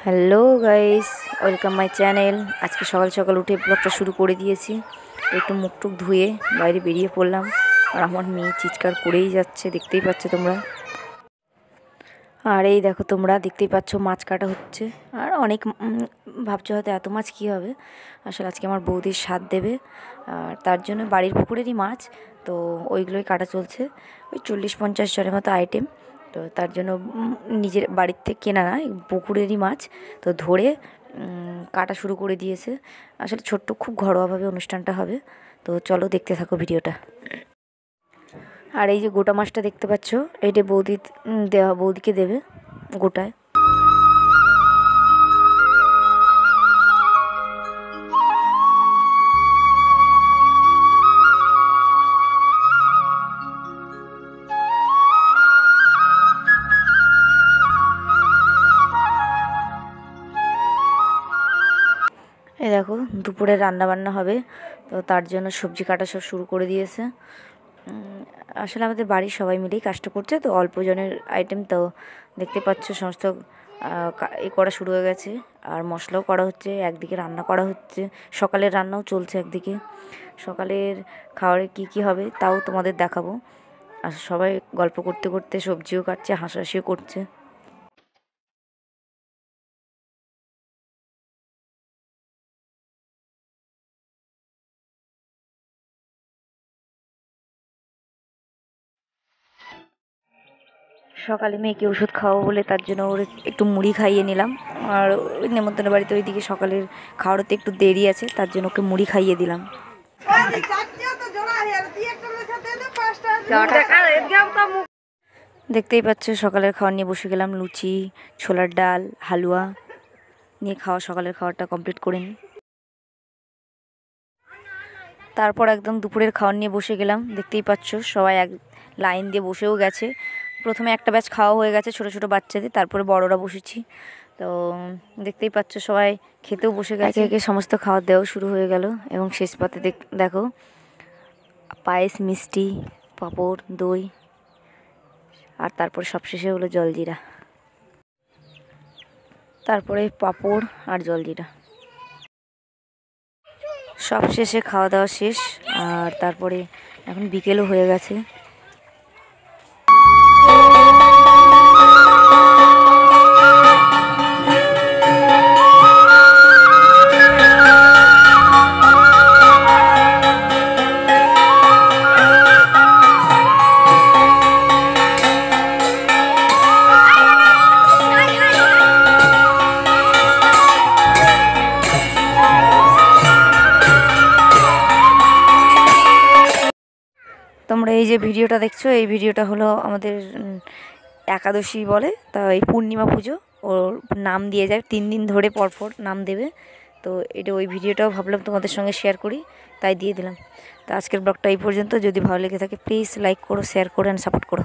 Hello guys, welcome my channel. আজকে সকাল সকাল উঠে ব্লগটা শুরু করে দিয়েছি। একটু মুখটুক ধুয়ে বাইরে বেরিয়ে পড়লাম, আর আমার মেয়ে চিৎকার করেই যাচ্ছে, দেখতেই পাচ্ছ তোমরা। আর এই দেখো, তোমরা দেখতেই পাচ্ছ মাছ কাটা হচ্ছে। আর অনেক ভাবছো হয়তো এত মাছ কী হবে, আসলে আজকে আমার বৌদির স্বাদ দেবে, আর তার জন্য বাড়ির পুকুরেরই মাছ, তো ওইগুলোই কাটা চলছে। ওই 40-50 জনের মতো আইটেম, তো তার জন্য নিজের বাড়ির থেকে কেনা না, পুকুরেরই মাছ তো ধরে কাটা শুরু করে দিয়েছে। আসলে ছোট্ট খুব ঘরোয়াভাবে অনুষ্ঠানটা হবে, তো চলো দেখতে থাকো ভিডিওটা। আর এই যে গোটা মাছটা দেখতে পাচ্ছ, এইটা বৌদিকে দেবে গোটায়। এই দেখো, দুপুরে রান্না বান্না হবে, তো তার জন্য সবজি কাটা সব শুরু করে দিয়েছে। আসলে আমাদের বাড়ির সবাই মিলেই কাজটা করছে, তো অল্প জনের আইটেম, তো দেখতে পাচ্ছ সমস্ত করা শুরু হয়ে গেছে। আর মশলাও করা হচ্ছে, একদিকে রান্না করা হচ্ছে, সকালের রান্নাও চলছে একদিকে। সকালের খাবারে কি কি হবে তাও তোমাদের দেখাবো। আর সবাই গল্প করতে করতে সবজিও কাটছে, হাসাহাসিও করছে। সকালে মেয়েকে ওষুধ খাওয়াবো বলে তার জন্য ওর একটু মুড়ি খাইয়ে নিলাম। আর ওই নেমন্তন্ন বাড়িতে ওইদিকে সকালের খাওয়ারতে একটু দেরি আছে, তার জন্য ওকে মুড়ি খাইয়ে দিলাম। দেখতেই পাচ্ছ সকালের খাওয়ার নিয়ে বসে গেলাম। লুচি, ছোলার ডাল, হালুয়া নিয়ে সকালের খাওয়ারটা কমপ্লিট করে নিই। তারপর একদম দুপুরের খাওয়ার নিয়ে বসে গেলাম। দেখতেই পাচ্ছ সবাই এক লাইন দিয়ে বসেও গেছে। প্রথমে একটা ব্যাচ খাওয়া হয়ে গেছে ছোটো ছোটো বাচ্চাদের, তারপরে বড়রা বসেছি। তো দেখতেই পাচ্ছ সবাই খেতেও বসে গেছে, একে সমস্ত খাওয়া দাওয়া শুরু হয়ে গেল। এবং শেষ পাতে দেখো পায়েস, মিষ্টি, পাঁপড়, দই, আর তারপরে সবশেষে হলো জলজিরা। তারপরে পাঁপড় আর জলজিরা সব শেষে খাওয়া দাওয়া শেষ। আর তারপরে এখন বিকেলও হয়ে গেছে। তোমরা এই যে ভিডিওটা দেখছো, এই ভিডিওটা হলো আমাদের একাদশী বলে, তা এই পূর্ণিমা পুজো ওর নাম দিয়ে যায়, 3 দিন ধরে পরপর নাম দেবে। তো এটা ওই ভিডিওটাও ভাবলাম তোমাদের সঙ্গে শেয়ার করি, তাই দিয়ে দিলাম। তো আজকের ব্লগটা এই পর্যন্ত। যদি ভালো লেগে থাকে প্লিজ লাইক করো, শেয়ার করো অ্যান্ড সাপোর্ট করো।